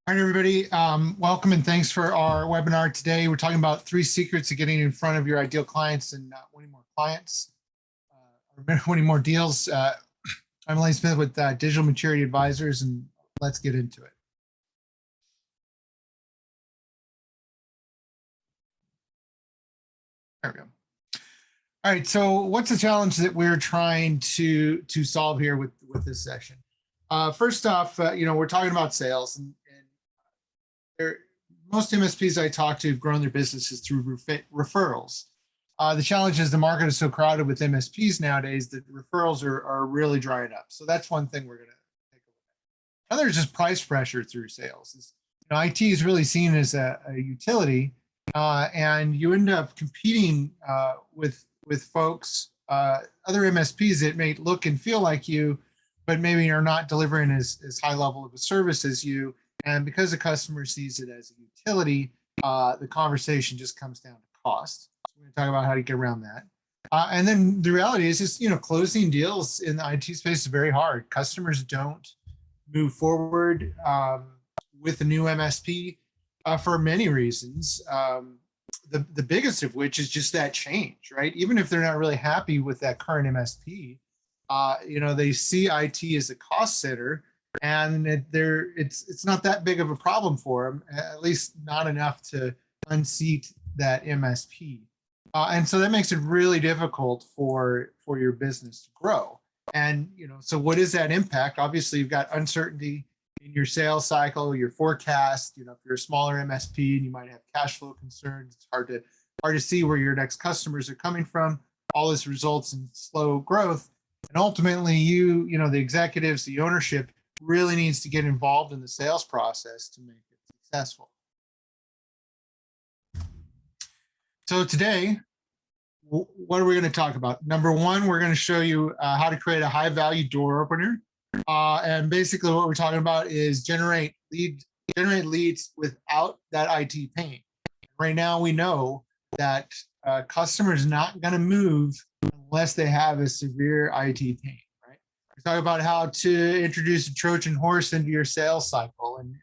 All right, everybody. Welcome and thanks for our webinar today. We're talking about 3 secrets to getting in front of your ideal clients and winning more clients, or winning more deals. I'm Lane Smith with Digital Maturity Advisors, and let's get into it. There we go. All right, so what's the challenge that we're trying to solve here with this session? First off, we're talking about sales, and most MSPs I talk to have grown their businesses through referrals. The challenge is the market is so crowded with MSPs nowadays that referrals are really drying up. So that's one thing we're going to take a look at. Another is just price pressure through sales. IT is really seen as a utility, and you end up competing with folks, other MSPs that may look and feel like you, but maybe are not delivering as high level of a service as you. And because the customer sees it as a utility, the conversation just comes down to cost. So we're going to talk about how to get around that. And then the reality is just, closing deals in the IT space is very hard. Customers don't move forward with a new MSP for many reasons. The biggest of which is just that change, right? Even if they're not really happy with that current MSP, they see IT as a cost center, and it's not that big of a problem for them, at least not enough to unseat that MSP. And so that makes it really difficult for your business to grow. And, so what is that impact? Obviously, you've got uncertainty in your sales cycle, your forecast. If you're a smaller MSP and you might have cash flow concerns, it's hard to see where your next customers are coming from. All this results in slow growth. And ultimately, the executives, the ownership really needs to get involved in the sales process to make it successful. So today, what are we going to talk about? Number one, we're going to show you how to create a high value door opener. And basically what we're talking about is generate leads without that IT pain. Right now, we know that customers not going to move unless they have a severe IT pain. We talk about how to introduce a Trojan horse into your sales cycle and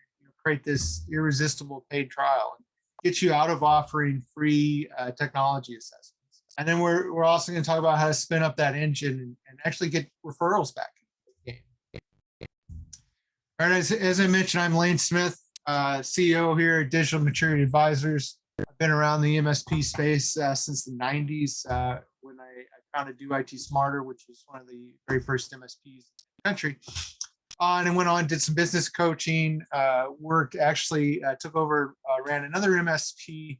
create this irresistible paid trial and get you out of offering free technology assessments. And then we're also going to talk about how to spin up that engine and actually get referrals back in the game. All right, as I mentioned, I'm Lane Smith, CEO here at Digital Maturity Advisors. I've been around the MSP space since the 90s when I founded Do IT Smarter, which was one of the very first MSPs in the country. And then went on, did some business coaching, took over, ran another MSP,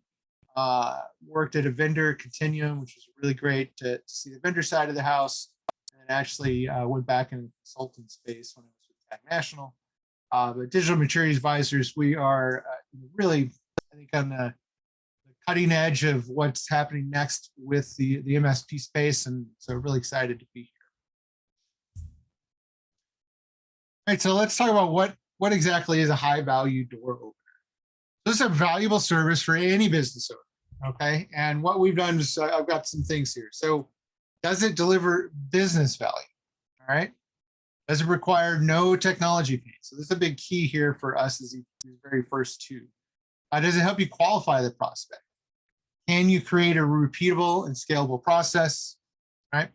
worked at a vendor, Continuum, which was really great to see the vendor side of the house, and actually went back in the consulting space when I was with Tag National. But Digital Maturity Advisors, we are really, I think, on the cutting edge of what's happening next with the MSP space, and so really excited to be here. All right, so let's talk about what exactly is a high value door opener. This is a valuable service for any business owner, okay? And what we've done is I've got some things here. So does it deliver business value, all right? Does it require no technology pain? So this is a big key here for us is these very first two. Does it help you qualify the prospect? Can you create a repeatable and scalable process, right?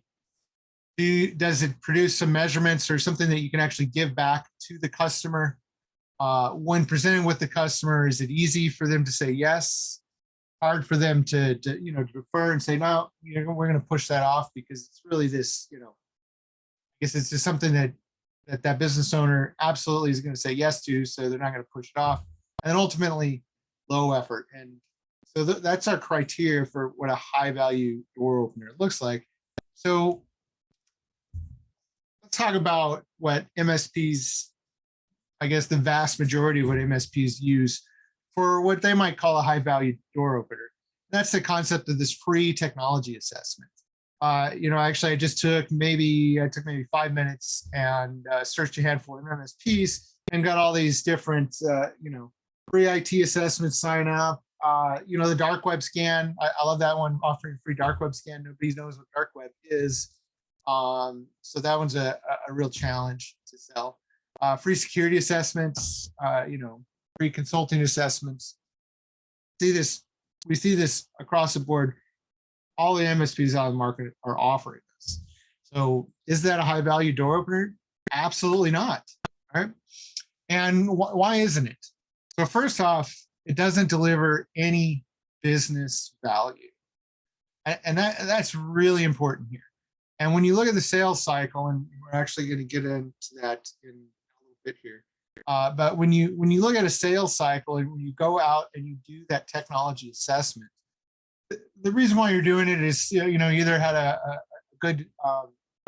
Does it produce some measurements or something that you can actually give back to the customer? When presenting with the customer, is it easy for them to say yes? Hard for them to defer and say, no, we're going to push that off because it's really this, I guess it's just something that business owner absolutely is going to say yes to, so they're not going to push it off. And then ultimately, low effort. And so that's our criteria for what a high value door opener looks like. So let's talk about what MSPs, I guess the vast majority of what MSPs use for what they might call a high value door opener. That's the concept of this free technology assessment. Actually, I took maybe 5 minutes and searched a handful of MSPs and got all these different, free IT assessments, sign up. The dark web scan. I love that one, offering free dark web scan. Nobody knows what dark web is. So that one's a real challenge to sell. Free security assessments, free consulting assessments. We see this across the board. All the MSPs out in the market are offering this. So is that a high value door opener? Absolutely not. Right? And why isn't it? So first off, it doesn't deliver any business value. And that's really important here. And when you look at the sales cycle, and we're actually going to get into that in a little bit here, but when you look at a sales cycle and when you go out and you do that technology assessment, the reason why you're doing it is you either had a good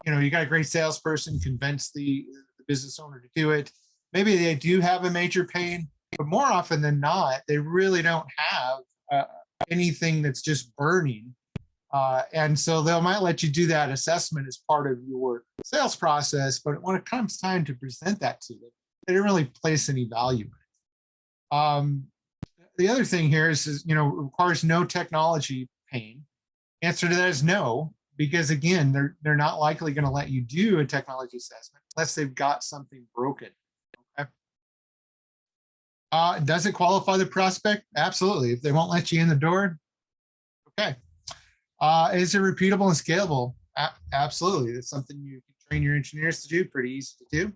you got a great salesperson, convince the business owner to do it. Maybe they do have a major pain, but more often than not, they really don't have anything that's just burning. And so they might let you do that assessment as part of your sales process, but when it comes time to present that to them, they don't really place any value in it. The other thing here is requires no technology pain. Answer to that is no, because again, they're not likely going to let you do a technology assessment unless they've got something broken. Okay. Does it qualify the prospect? Absolutely. If they won't let you in the door, okay. Is it repeatable and scalable? Absolutely. It's something you can train your engineers to do, pretty easy to do.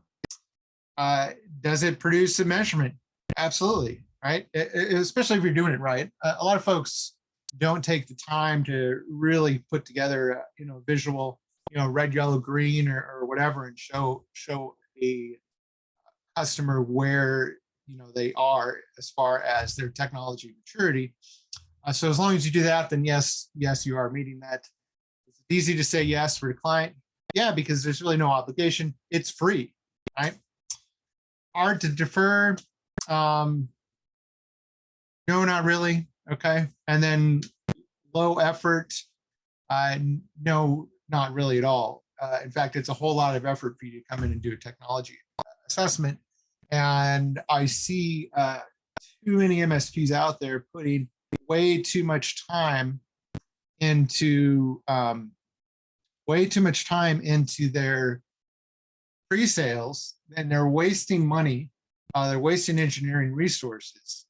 Does it produce a measurement? Absolutely, right? Especially if you're doing it right. A lot of folks don't take the time to really put together, visual, red, yellow, green, or whatever, and show a customer where they are as far as their technology maturity. So as long as you do that, then yes, you are meeting that. It's easy to say yes for the client. Yeah, because there's really no obligation. It's free, right? Hard to defer. No, not really. Okay. And then low effort. No, not really at all. In fact, it's a whole lot of effort for you to come in and do a technology assessment. And I see too many MSPs out there putting way too much time into their pre-sales, and they're wasting money. They're wasting engineering resources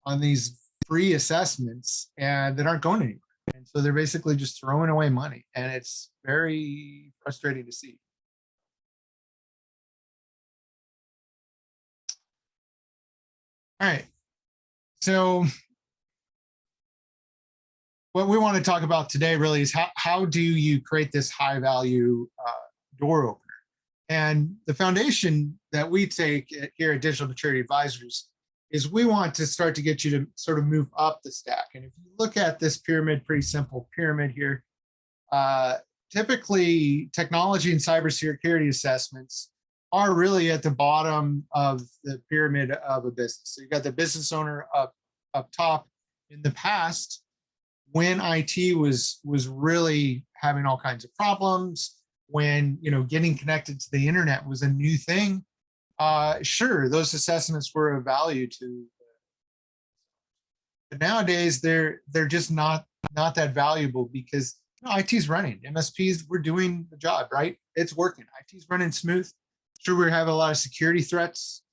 on these free assessments and that aren't going anywhere. And so they're basically just throwing away money, and it's very frustrating to see. All right. So what we want to talk about today really is how do you create this high value door opener? And the foundation that we take here at Digital Maturity Advisors is we want to start to get you to sort of move up the stack. And if you look at this pyramid, pretty simple pyramid here, typically technology and cybersecurity assessments are really at the bottom of the pyramid of a business. So you've got the business owner up top. In the past, when IT was really having all kinds of problems, when getting connected to the internet was a new thing, sure, those assessments were of value to. But nowadays, they're just not that valuable because IT's running. MSPs, we're doing the job, right? It's working. IT's running smooth. Sure, we're having a lot of security threats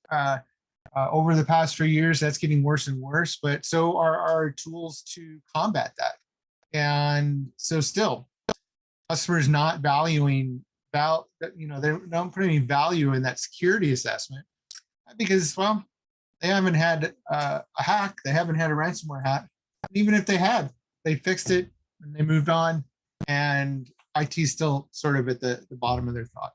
over the past few years. That's getting worse and worse, but so are our tools to combat that. And so still, customers not valuing, they don't put any value in that security assessment because, well, they haven't had a hack. They haven't had a ransomware hack. Even if they had, they fixed it and they moved on, and IT's still sort of at the bottom of their thought.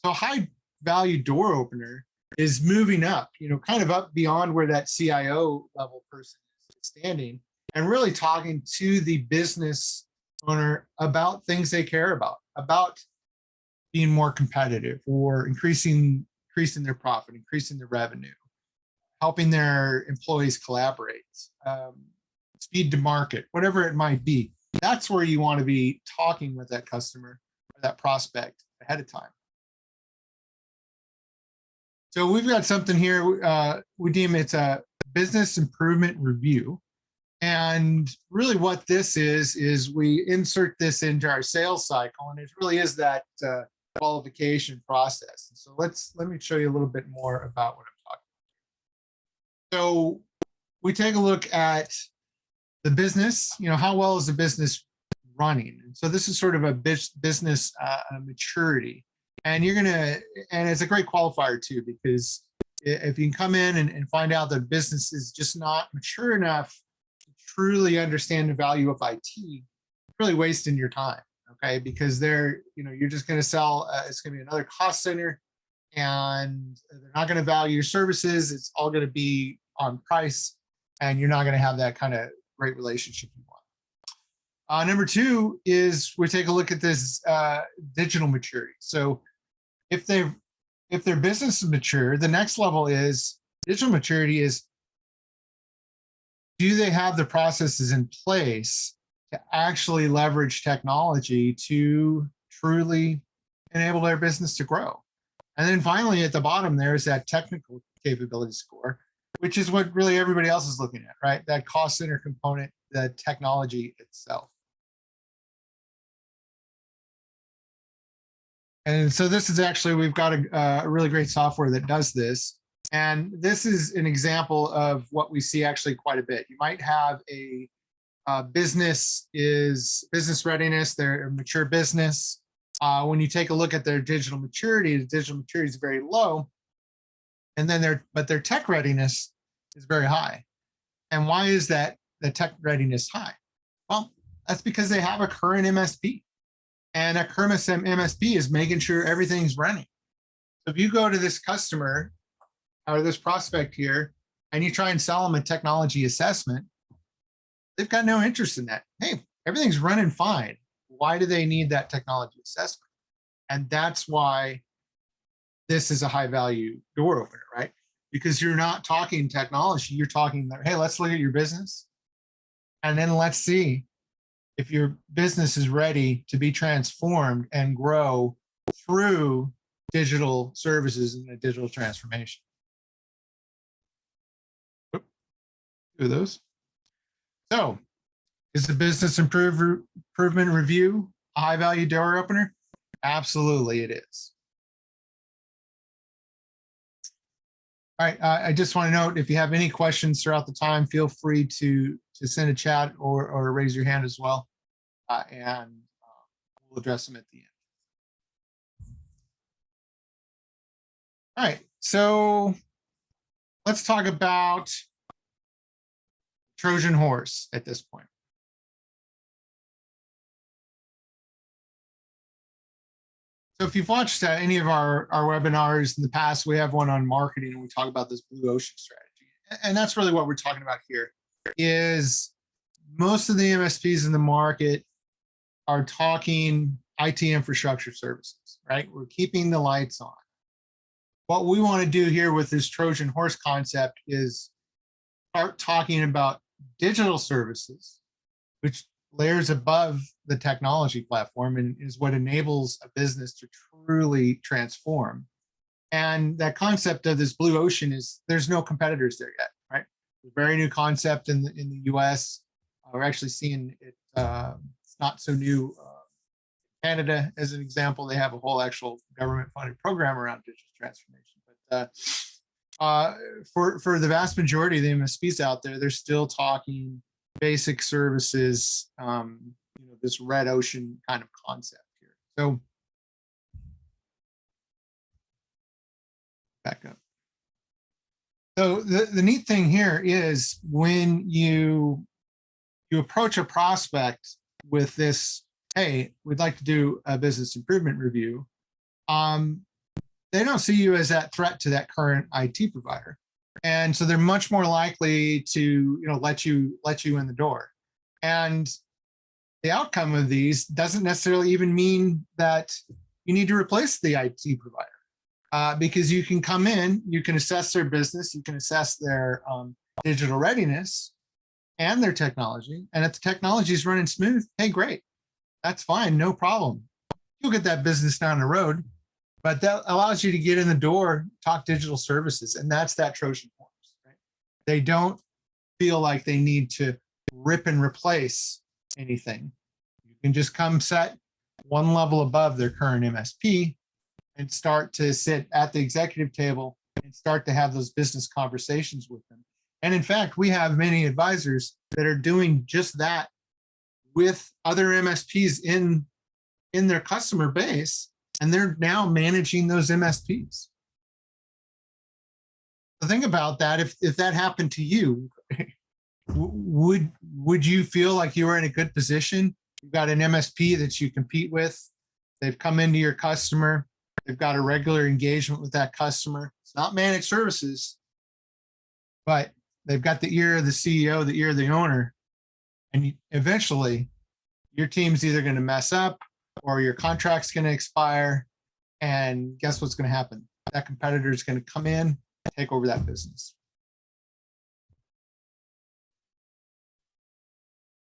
So high value door opener is moving up, kind of up beyond where that CIO level person is standing, and really talking to the business owner about things they care about being more competitive or increasing their profit, increasing their revenue, helping their employees collaborate, speed to market, whatever it might be. That's where you want to be talking with that customer or that prospect ahead of time. So we've got something here. We deem it's a business improvement review. And really what this is we insert this into our sales cycle, and it really is that qualification process. So let me show you a little bit more about what I'm talking So we take a look at the business, how well is the business running? And so this is sort of a business maturity. And and it's a great qualifier too, because if you can come in and find out that business is just not mature enough to truly understand the value of IT, you're really wasting your time. Okay. Because you're just going to sell, it's going to be another cost center, and they're not going to value your services. It's all going to be on price, and you're not going to have that kind of great relationship you want. Number two is we take a look at this digital maturity. So if their business is mature, the next level is digital maturity is, do they have the processes in place to actually leverage technology to truly enable their business to grow? And then finally, at the bottom, there is that technical capability score, which is what really everybody else is looking at, right? That cost center component, the technology itself. And so this is actually, we've got a really great software that does this. And this is an example of what we see actually quite a bit. You might have a business readiness, they're a mature business. When you take a look at their digital maturity, the digital maturity is very low. And then their tech readiness is very high. And why is that the tech readiness high? Well, that's because they have a current MSP. And that current MSP is making sure everything's running. So if you go to this customer or this prospect here, and you try and sell them a technology assessment, they've got no interest in that. Hey, everything's running fine. Why do they need that technology assessment? And that's why this is a high value door opener, right? Because you're not talking technology, you're talking, hey, let's look at your business. And then let's see if your business is ready to be transformed and grow through digital services and a digital transformation. Two of those. So, is the business improvement review a high value door opener? Absolutely, it is. All right, I just want to note, if you have any questions throughout the time, feel free to send a chat or raise your hand as well, and we'll address them at the end. All right, so let's talk about Trojan horse at this point. So if you've watched any of our webinars in the past, we have one on marketing, and we talk about this blue ocean strategy. And that's really what we're talking about here, is most of the MSPs in the market are talking IT infrastructure services, right? We're keeping the lights on. What we want to do here with this Trojan horse concept is start talking about digital services, which layers above the technology platform and is what enables a business to truly transform. And that concept of this blue ocean is, there's no competitors there yet, right? It's a very new concept in the US. We're actually seeing it, it's not so new. Canada, as an example, they have a whole actual government funded program around digital transformation. But for the vast majority of the MSPs out there, they're still talking basic services, this red ocean kind of concept here. So back up. So the neat thing here is, when you approach a prospect with this, hey, we'd like to do a business improvement review, they don't see you as that threat to that current IT provider. And so they're much more likely to let you in the door. And the outcome of these doesn't necessarily even mean that you need to replace the IT provider, because you can come in, you can assess their business, you can assess their digital readiness and their technology. And if the technology is running smooth, hey, great, that's fine, no problem. You'll get that business down the road. But that allows you to get in the door, talk digital services, and that's that Trojan horse, right? They don't feel like they need to rip and replace anything. You can just come set one level above their current MSP and start to sit at the executive table and start to have those business conversations with them. And in fact, we have many advisors that are doing just that with other MSPs in their customer base, and they're now managing those MSPs. So think about that. If that happened to you, would you feel like you were in a good position? You've got an MSP that you compete with. They've come into your customer. They've got a regular engagement with that customer. It's not managed services, but they've got the ear of the CEO, the ear of the owner. And eventually, your team's either going to mess up or your contract's going to expire. And guess what's going to happen? That competitor is going to come in and take over that business.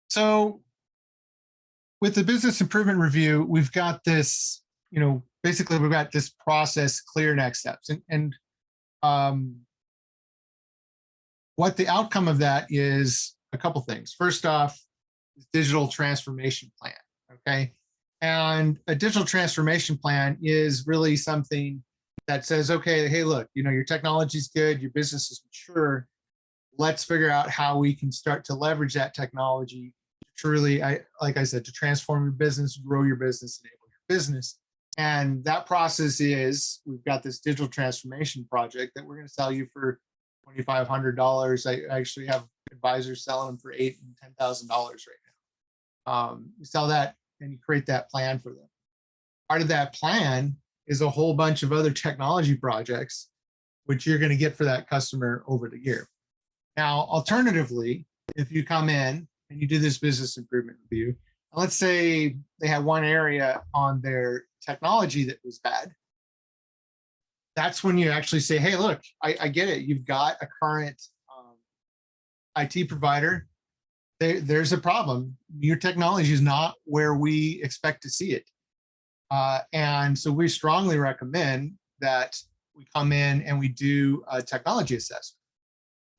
So with the business improvement review, we've got this, basically we've got this process, clear next steps. And what the outcome of that is a couple things. First off, digital transformation plan, okay? And a digital transformation plan is really something that says, okay, hey, look, your technology's good, your business is mature. Let's figure out how we can start to leverage that technology to truly, like I said, to transform your business, grow your business, enable your business. And that process is, we've got this digital transformation project that we're going to sell you for $2,500. I actually have advisors selling them for $8,000 and $10,000 right now. You sell that and you create that plan for them. Part of that plan is a whole bunch of other technology projects, which you're going to get for that customer over the year. Now, alternatively, if you come in and you do this business improvement review, let's say they have one area on their technology that was bad. That's when you actually say, hey, look, I get it. You've got a current IT provider. There's a problem. Your technology is not where we expect to see it. And so we strongly recommend that we come in and we do a technology assessment.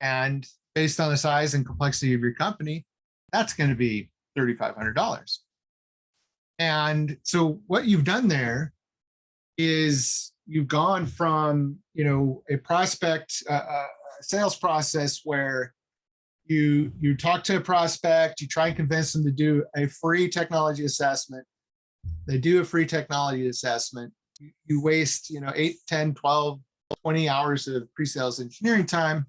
And based on the size and complexity of your company, that's going to be $3,500. And so what you've done there is you've gone from, a prospect, a sales process where you talk to a prospect, you try and convince them to do a free technology assessment. They do a free technology assessment. You waste, 8, 10, 12, 20 hours of pre-sales engineering time,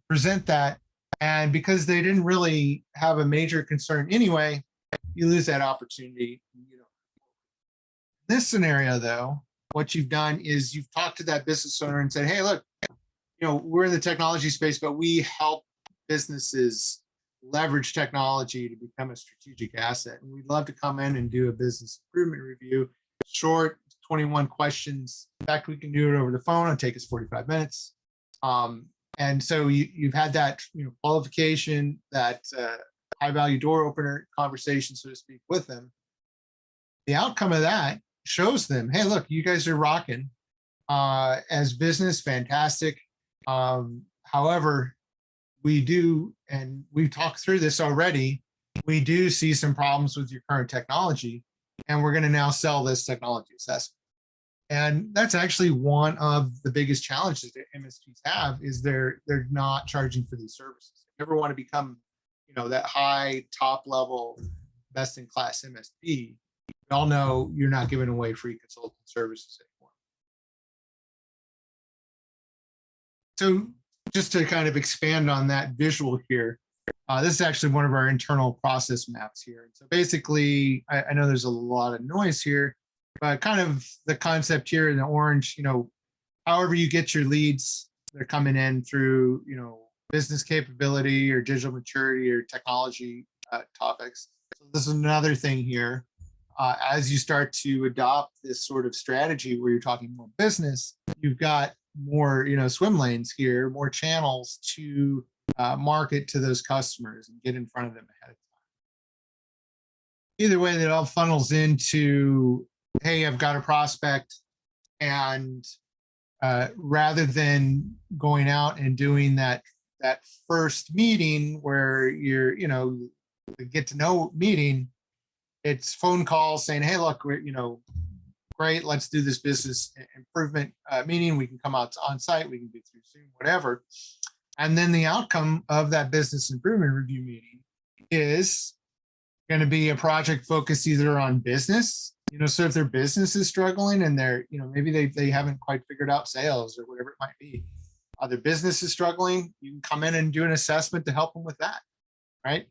present that. And because they didn't really have a major concern anyway, you lose that opportunity. In this scenario, though, what you've done is you've talked to that business owner and said, hey, look, we're in the technology space, but we help businesses leverage technology to become a strategic asset. And we'd love to come in and do a business improvement review, short, 21 questions. In fact, we can do it over the phone. It'll take us 45 minutes. And so you've had that qualification, that high value door opener conversation, so to speak, with them. The outcome of that shows them, hey, look, you guys are rocking as business, fantastic. However, we do, and we've talked through this already, we do see some problems with your current technology, and we're going to now sell this technology assessment. And that's actually one of the biggest challenges that MSPs have, is they're not charging for these services. If you ever want to become, that high top level, best in class MSP, we all know you're not giving away free consulting services anymore. So just to kind of expand on that visual here, this is actually one of our internal process maps here. So basically, I know there's a lot of noise here, but kind of the concept here in the orange, however you get your leads, they're coming in through, business capability or digital maturity or technology topics. So this is another thing here. As you start to adopt this sort of strategy where you're talking more business, you've got more, swim lanes here, more channels to market to those customers and get in front of them ahead of time. Either way, that all funnels into, hey, I've got a prospect, and rather than going out and doing that first meeting where you're, the get to know meeting, it's phone calls saying, hey, look, we're, great, let's do this business improvement meeting. We can come out on site, we can do through Zoom, whatever. And then the outcome of that business improvement review meeting is going to be a project focused either on business, so if their business is struggling and they're, maybe they haven't quite figured out sales or whatever it might be, their business is struggling, you can come in and do an assessment to help them with that, right?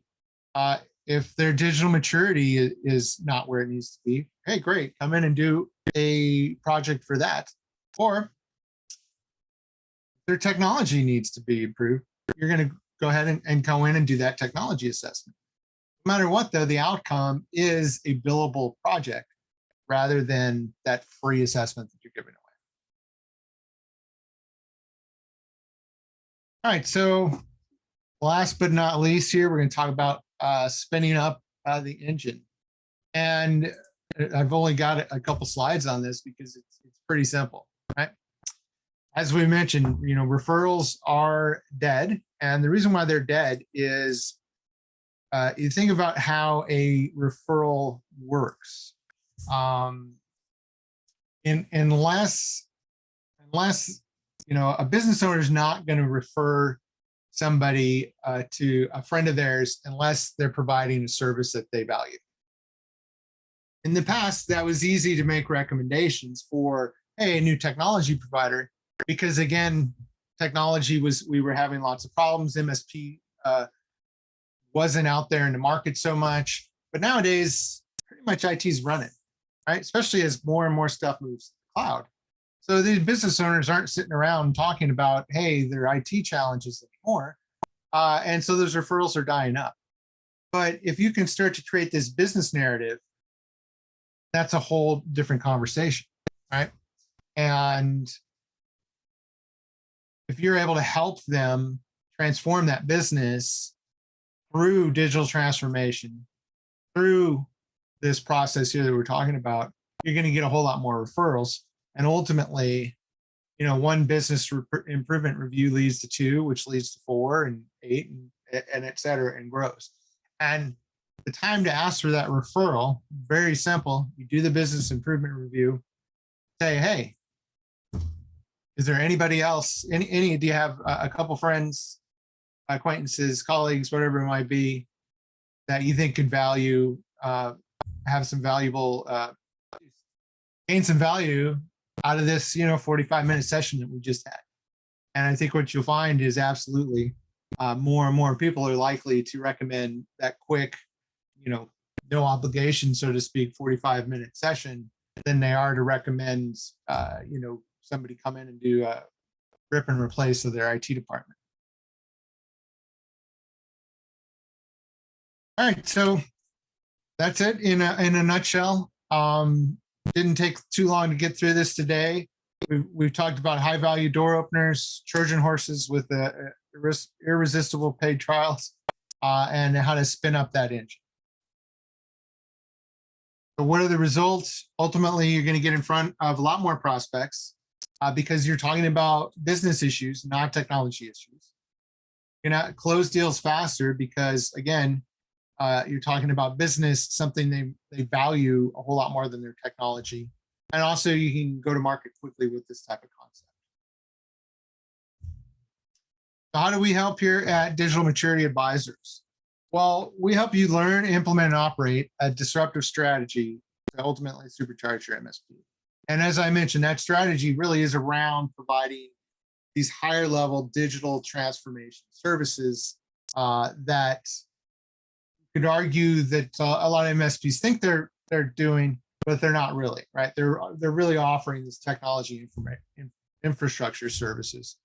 If their digital maturity is not where it needs to be, hey, great, come in and do a project for that. Or their technology needs to be improved, you're going to go ahead and go in and do that technology assessment. No matter what, though, the outcome is a billable project rather than that free assessment that you're giving away. All right, so last but not least here, we're going to talk about spinning up the engine. And I've only got a couple slides on this because it's pretty simple, right? As we mentioned, referrals are dead. And the reason why they're dead is you think about how a referral works. Unless a business owner is not going to refer somebody to a friend of theirs unless they're providing a service that they value. In the past, that was easy to make recommendations for, hey, a new technology provider, because again, we were having lots of problems. MSP wasn't out there in the market so much, but nowadays, pretty much IT's running, right? Especially as more and more stuff moves to the cloud. So these business owners aren't sitting around talking about, hey, their IT challenges anymore. And so those referrals are dying up. But if you can start to create this business narrative, that's a whole different conversation, right? And if you're able to help them transform that business through digital transformation, through this process here that we're talking about, you're going to get a whole lot more referrals. And ultimately, one business improvement review leads to 2, which leads to 4 and 8 and et cetera, and grows. And the time to ask for that referral, very simple. You do the business improvement review, say, hey, is there anybody else? Do you have a couple friends, acquaintances, colleagues, whatever it might be, that you think could value, have some valuable, gain some value out of this, 45-minute session that we just had? And I think what you'll find is absolutely more and more people are likely to recommend that quick, no obligation, so to speak, 45-minute session than they are to recommend, somebody come in and do a rip and replace of their IT department. All right, so that's it in a nutshell. Didn't take too long to get through this today. We've talked about high value door openers, Trojan horses with irresistible paid trials, and how to spin up that engine. So what are the results? Ultimately, you're going to get in front of a lot more prospects because you're talking about business issues, not technology issues. You're going to close deals faster because, again, you're talking about business, something they value a whole lot more than their technology. And also you can go to market quickly with this type of concept. So how do we help here at Digital Maturity Advisors? Well, we help you learn, implement, and operate a disruptive strategy to ultimately supercharge your MSP. And as I mentioned, that strategy really is around providing these higher level digital transformation services that could argue that a lot of MSPs think they're doing, but they're not really, right? They're really offering this technology infrastructure services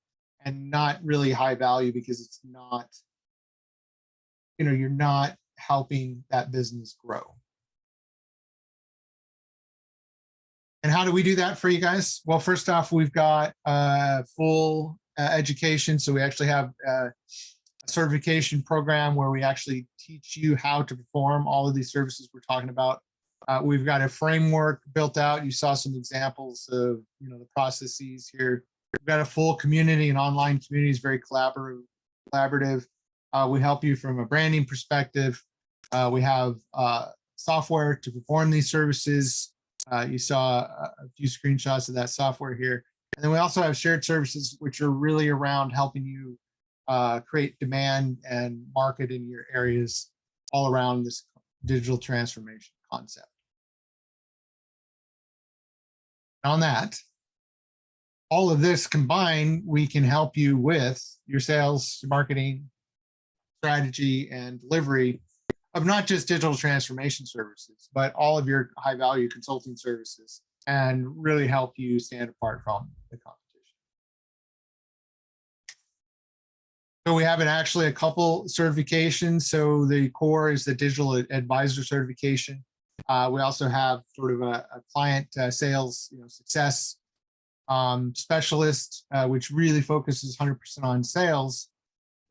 and not really high value because it's not, you're not helping that business grow. And how do we do that for you guys? Well, first off, we've got full education. So we actually have a certification program where we actually teach you how to perform all of these services we're talking about. We've got a framework built out. You saw some examples of the processes here. We've got a full community and online community is very collaborative. We help you from a branding perspective. We have software to perform these services. You saw a few screenshots of that software here. And then we also have shared services, which are really around helping you create demand and market in your areas all around this digital transformation concept. On that, all of this combined, we can help you with your sales, marketing, strategy, and delivery of not just digital transformation services, but all of your high value consulting services, and really help you stand apart from the competition. So we have actually a couple certifications. So the core is the digital advisor certification. We also have sort of a client sales success specialist, which really focuses 100% on sales.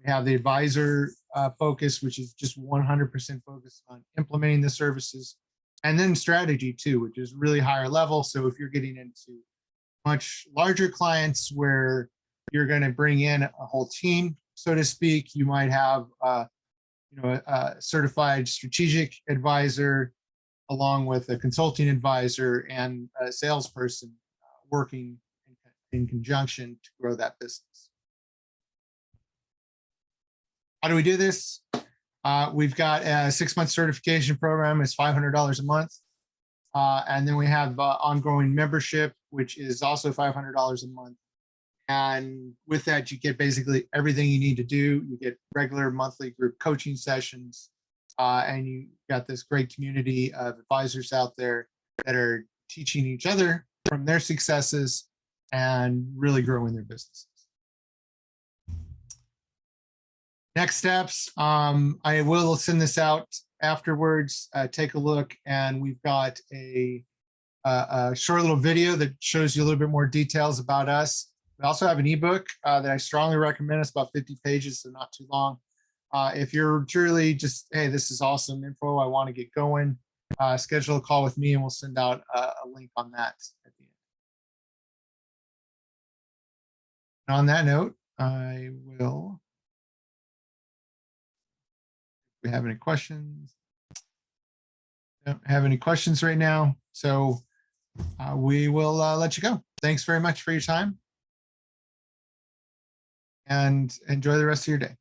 We have the advisor focus, which is just 100% focused on implementing the services. And then strategy too, which is really higher level. So if you're getting into much larger clients where you're going to bring in a whole team, so to speak, you might have a certified strategic advisor along with a consulting advisor and a salesperson working in conjunction to grow that business. How do we do this? We've got a 6-month certification program. It's $500 a month. And then we have ongoing membership, which is also $500 a month. And with that, you get basically everything you need to do. You get regular monthly group coaching sessions, and you got this great community of advisors out there that are teaching each other from their successes and really growing their businesses. Next steps, I will send this out afterwards. Take a look, and we've got a short little video that shows you a little bit more details about us. We also have an ebook that I strongly recommend. It's about 50 pages, so not too long. If you're truly just, hey, this is awesome info, I want to get going, schedule a call with me and we'll send out a link on that at the end. And on that note, I will, if we have any questions. Don't have any questions right now, so we will let you go. Thanks very much for your time, and enjoy the rest of your day.